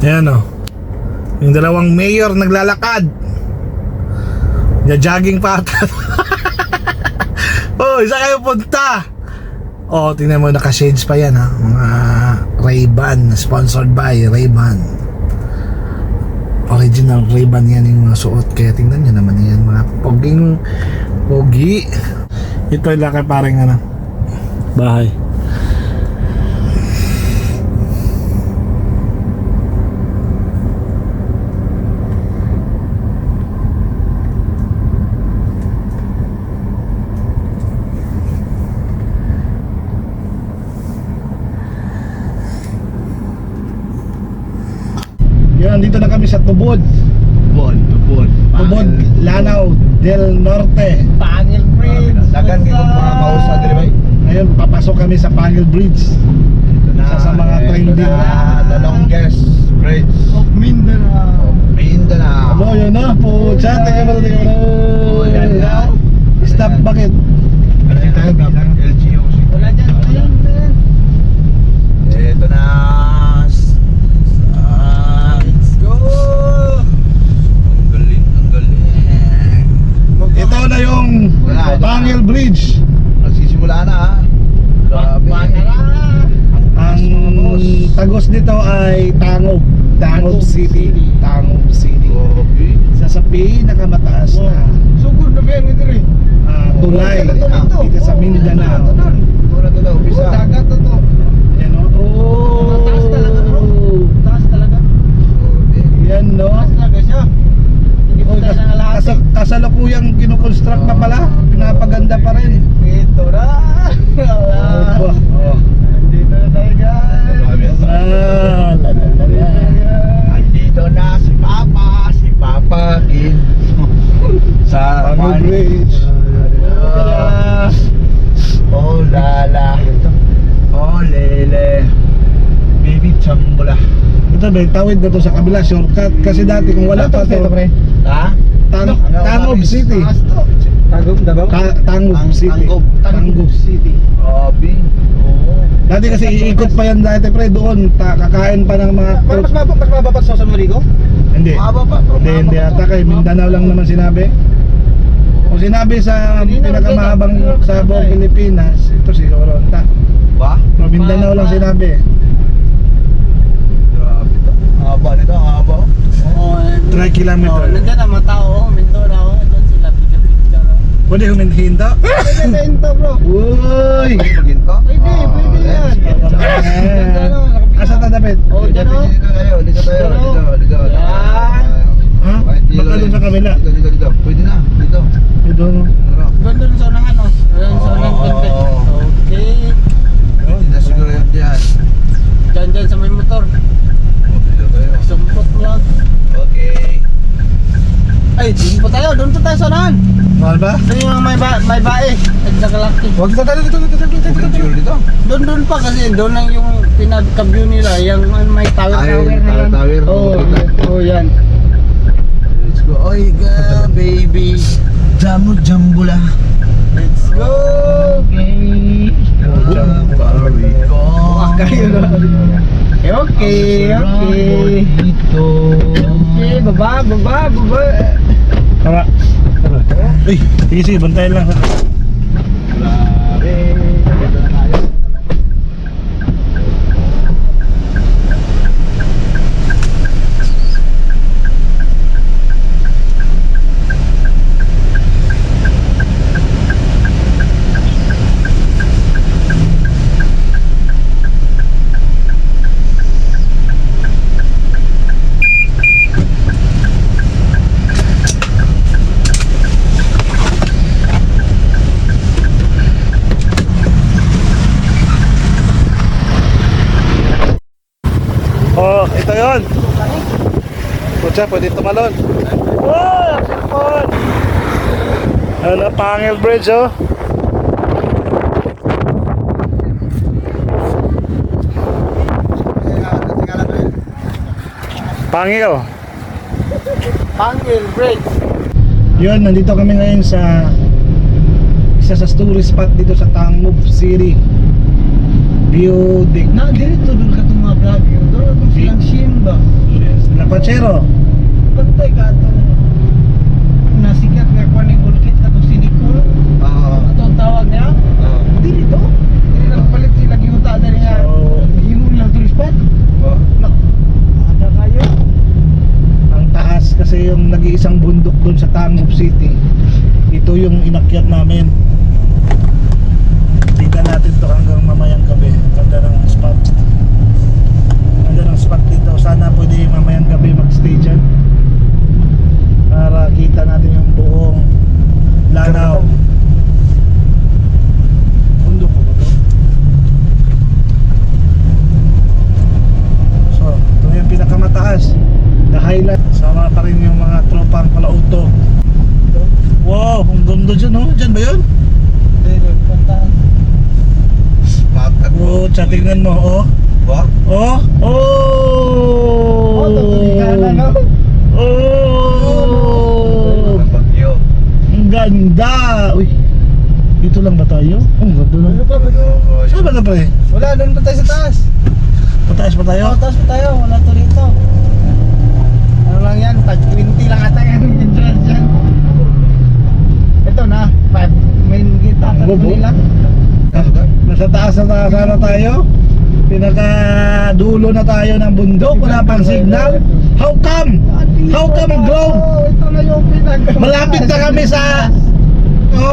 Ayan o. Yung dalawang mayor naglalakad. Jogging pa ata. Oh, isa kayo punta. Oh, tingnan mo, naka-shades pa yan ha. Mga Ray-Ban, sponsored by Ray-Ban. Original Ray-Ban yan yung mga suot. Kaya tingnan nyo naman yan, mga poging pogi. Ito yung laki parang ano, bahay. Yan, dito na kami sa Tubod. Tubod. Tubod, Lanao del Norte. Pangil Bridge. Dagan kayo mga kausa diri bay. Ngayon, papasok kami sa Pangil Bridge. Isa sa mga trending. The longest bridge Of Mindanao. Mindanao. Ano yun na po? Chat, tingnan mo, tingnan mo. Oh, yan na. Stop, bakit? LGOC. Wala dyan, wala yan. Ito na. Let's go. Ang galing, ang galing. Ito na yung Pangil Bridge. Nagsisimula na ha. Grabe. Ang tagos nito ay Tangob City. Tangob City. Grabe. Isa sa pinakamataas na Sugod na ba yan ito rin? tulay dito sa Mindanao. Ito na to, umpisa. Dagat to to. Yan o. Oh. Taas talaga bro. Taas talaga. Yan no. Taas talaga siya. Hindi po tayo nangalahati. Kasalukuyang kinukonstruct pa pala. Pinapaganda pa rin. Ito na. Oh. Dito na tayo guys. Andito na si Papa Kid. Sa Pangil Bridge. Oh lala. Oh lele. Baby chambula. Ito ba, tawid na to sa kabila, shortcut. Kasi dati kung wala pa to, Ha? Tangob City. Tagom na ba? Tangob City. Tangob City. Grabe. Oo. Dati kasi iikot pa yan dati pre doon, kakain pa ng mga Parang mas mababa sa San Morigo? Hindi. Mahaba pa. Hindi ata kay Mindanao lang naman sinabi. Kung sinabi sa pinakamahabang sa buong Pilipinas, ito siguro anta. Ba? Pero Mindanao lang sinabi. Grabe to. Haba nito, haba. Oo. 3 kilometer. Nandiyan ang mga tao, Mindoro. Doon sila picture-picture. Pwede huminto? Pwede na ito bro. Uy! Maginto? Pwede yan. Asa ta David? Oh, dyan o. Dito tayo. Dito. Yan. Ha? Baka doon sa kabila. Dito. Pwede na. Dito. Ito no. Doon sa unang ano? Doon sa unang convent. Okay. Pwede na siguro yun dyan. Dyan sa may motor. Dito tayo. Sumpot vlog. Okay. Ay, doon pa tayo sa unahan. Mahal ba? Doon yung may bae. Nagdakalaki. Huwag kita tayo dito. Siguro dito. Doon pa kasi doon lang yung pinaka-view nila, yung may tower na yan. Tower. Oo, yan. Let's go. Oy, baby. Jambula. Let's go. Okay. Jambarico. Kayo na. Okay. Okay, baba. Tama. Uy, sige, bantayan lang. Grabe. Dito na tayo. Oh, ito yun. Pucha, pwede tumalon. Wow, sakon. Ano, Pangil Bridge, oh. Pangil. Pangil Bridge. Yun, nandito kami ngayon sa isa sa tourist spot dito sa Tangob City. View deck. Na, dito doon ka itong mga vlog. Doon itong silang Shin ba? Pachero. Kantay ka itong nasikat nga kuha ni Bulkit na itong sinikul. Ito ang tawag niya. Hindi dito. Hindi nagpalit sila giuta na niya. So, Himong lang tourist spot. Ada kayo. ang taas kasi yung nag-iisang bundok doon sa Tangub City. Ito yung inakyat namin. Tingnan natin to hanggang mamayang gabi. Ganda ng spot. Ganda ng spot dito. Sana pwede mamayang gabi mag-stay dyan para kita natin yung buong Lanao. Bundok ko ba to? So, ito yung pinakamataas. The highlight. Sama pa rin yung mga tropang palauto. Wow, ang ganda dyan, oh. Dyan ba yun? Dito, puntaan. Oh, tingnan mo, oh. Ba? Oh! Oh! Kanan, no? Oh! Bagyo. Ang ganda! Uy, dito lang ba tayo? Oh, ang ganda lang. Saan ba na pre? Wala, doon pa tayo sa taas. Pataas pa tayo? Taas pa tayo, wala to rito. Ano lang yan, 520 lang ata yan, entrance yan. Ito na, 5 main gate ata Bobo. nila. Nasa taas na tayo. Pinaka-dulo na tayo ng bundok. Wala pang signal. How come? How come, Globe? Ito na yung Malapit na kami sa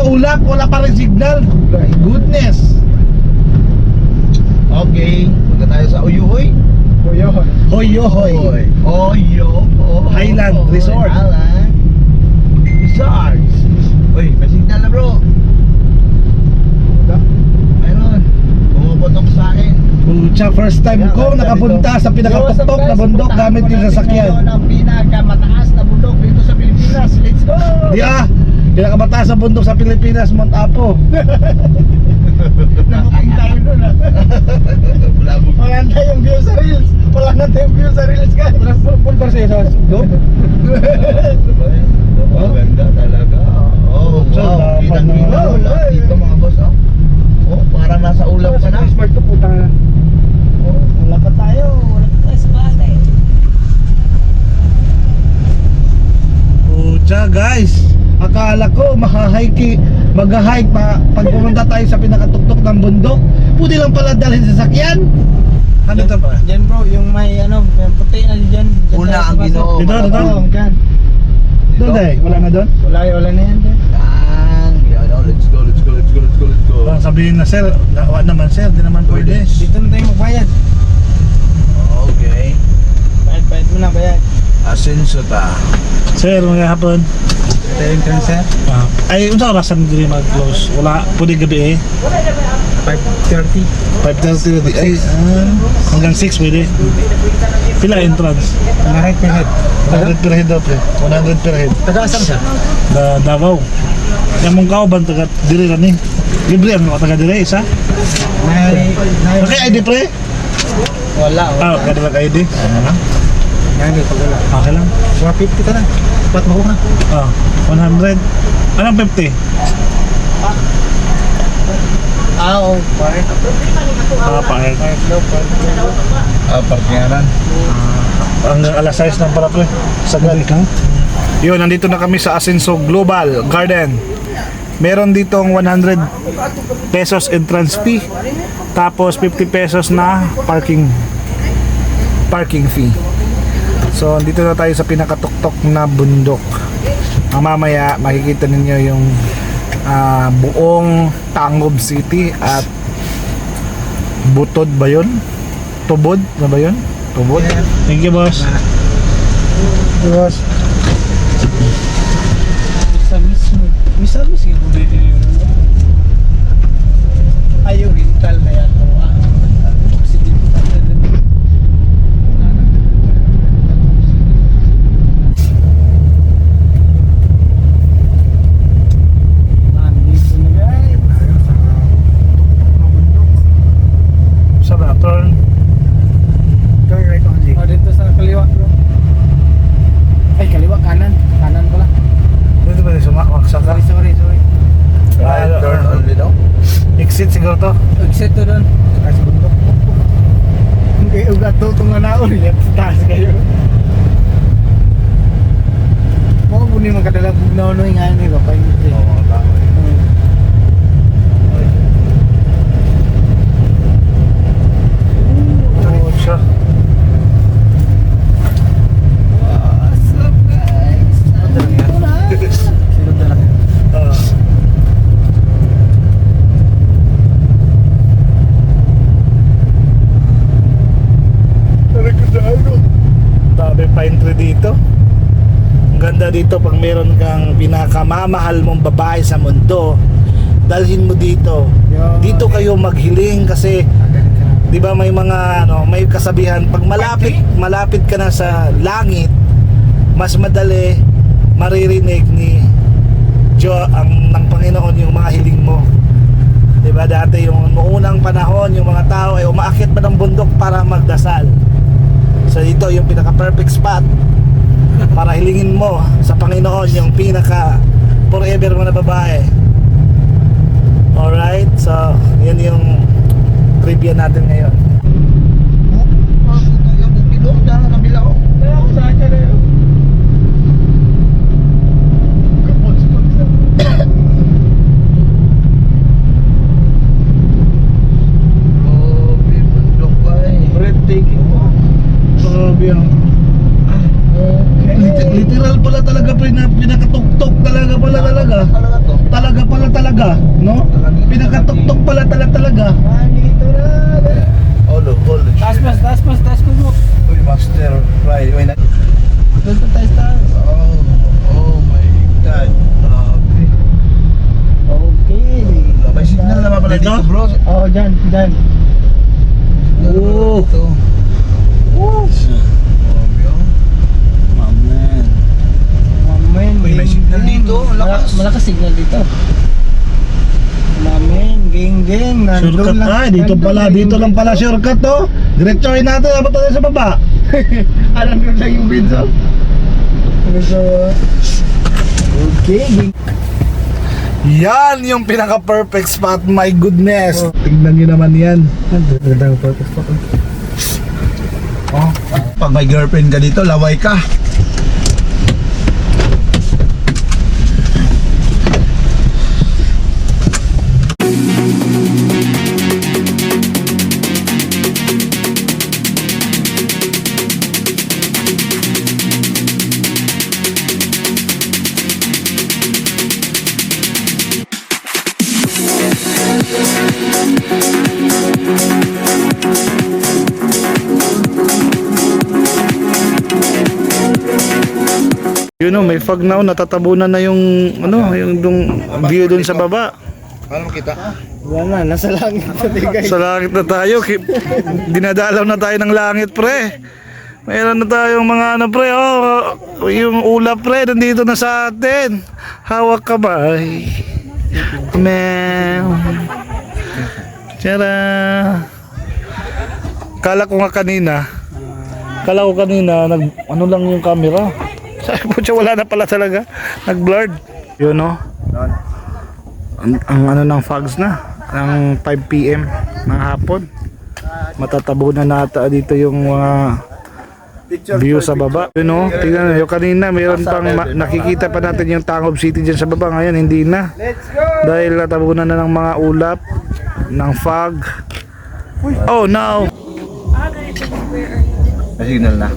ulap. Wala pa rin signal. My goodness. Okay, punta tayo sa Uyuhoy. Hoy. Highland Resort. Highland Resort. Uy, may signal na bro. Meron. Pumuputok sa akin. Pucha, first time ko nakapunta sa pinakatuktok na bundok gamit yung sasakyan. Ito ang pinakamataas na bundok dito sa Pilipinas. Let's go! Di pinakamataas sa bundok sa Pilipinas, Mount Apo. Nabuking tayo doon ah. Bulabog. Wala na tayong view sa reels. Wala na tayong view sa reels guys. Punta sa isa. Oh, ganda talaga. Oh, So, wow. dapat Kitang kita. na- Wala dito mga boss. Oh, parang nasa ulap ka na. Smart to puta na. Wala pa tayo sa bahay. Pucha, guys. Akala ko mag-hike pa pag pumunta tayo sa pinakatuktok ng bundok. Pwede lang pala dalhin sa sakyan. Ano to ba? Diyan bro, yung may may puti na dyan. Una ang Ginoo. Dito. Oo, dyan. Doon dahil, wala na doon? Wala na yan dyan. Yan. Yan, oh, let's go. Bang sabihin na sir, wala naman sir, di naman pwede. Dito na tayo magbayad. Okay. Bayad mo na, bayad. Asenso ta. Sir, mga hapon. Ito yung transfer. Ay, unsa orasan diri mag-close? Wala, pwede gabi eh. 5:30. 5:30 na ay, hanggang 6 pwede. Pila entrance? Lahat per head. 100 per head daw pre. 100 per head. Taga-asam siya? Davao. Yang mong kauban taga diri ra ni. Libre ang mga taga diri isa. Okay, ID pre? Wala. Kada lang ID. Nagay pag wala. Okay lang. 150 ka na. Ba't mo na? 100. Anong 50? Oo. Park. Paer. Parkinganan. Hanggang alas 6 lang para pre. Sagad lang. Yun, nandito na kami sa Asenso Global Garden. Meron ditong 100 pesos entrance fee. Tapos 50 pesos na parking fee. So, dito na tayo sa pinakatuktok na bundok. Mamaya makikita ninyo yung buong Tangub City at Butod ba yun? Tubod na ba yun? Tubod? Thank you, boss. Boss. Misamis yung budi yun. Ayaw rental na yan. Sa turn. Turn right only. Dito sa kaliwa bro. Ay, kaliwa kanan. Kanan pala. Dito ba sumaksak ka? Sorry. Right turn only daw. Exit siguro to. Exit to doon. Kasi bundok. Hindi ugat to itong anaon. Yan, taas kayo. po ni makadalang bugnaw no nga ni ba pa yun. Oo, tama. Oo, siya. What's up guys? Sino talaga? Ah. Dami pine tree dito. Ang ganda dito pag meron kang pinakamamahal mong babae sa mundo, dalhin mo dito. Dito kayo maghiling kasi 'di ba may mga may kasabihan pag malapit ka na sa langit, mas madali maririnig ni ng Panginoon yung mga hiling mo. 'Di ba dati yung noong panahon yung mga tao ay umaakyat pa ng bundok para magdasal. So dito yung pinaka-perfect spot para hilingin mo sa Panginoon yung pinaka forever mo na babae. Alright, so yan yung trivia natin ngayon. Yung bukidong, dyan na kabila ko. Kaya ako sa akin eh. Oh, bundok pa eh. Breathtaking mo. Grabe yan. Literal pala talaga pinakatuktok talaga Talaga to. Talaga pala talaga, no? Pinakatuktok pala talaga. Nandito na. Olo. Taas ko mo. Uy, master. Right. Uy, Doon pa tayo taas. Oh my God. Grabe. Okay. May signal na ba pala Dito? dito, bro? Oh, dyan. Oo. Ito. Grabe, oh. Amen. Mamen. Uy, may signal dito. Lakas. Malakas signal dito. Mamen, geng. Shortcut dito lang pala shortcut to. Diretsohin natin, abot tayo sa baba. Alam nyo lang yung video. Okay, geng. Yan yung pinaka-perfect spot, my goodness. Tignan nyo naman yan. Ganda yung perfect spot. Oh, pag may girlfriend ka dito, laway ka. May fog now, natatabunan na yung yung view dun sa baba. Paano makita? Wala na, nasa langit sa tigay. Sa langit na tayo, dinadalaw na tayo ng langit, pre. Mayroon na tayong mga pre, yung ulap, pre, nandito na sa atin. Hawak ka ba? Amen. Tara. Kala ko kanina, ano lang yung camera. Sabi po siya, wala na pala talaga. Nag-blurred. Yun, no? Ang ng fogs na. Ang 5 PM ng hapon. Matatabunan na ata dito yung view sa baba. Yun, no? Tingnan nyo, kanina mayroon pang nakikita pa natin yung Tangob City dyan sa baba. Ngayon, hindi na. Dahil natabunan na ng mga ulap, ng fog. Oh, no! May signal na.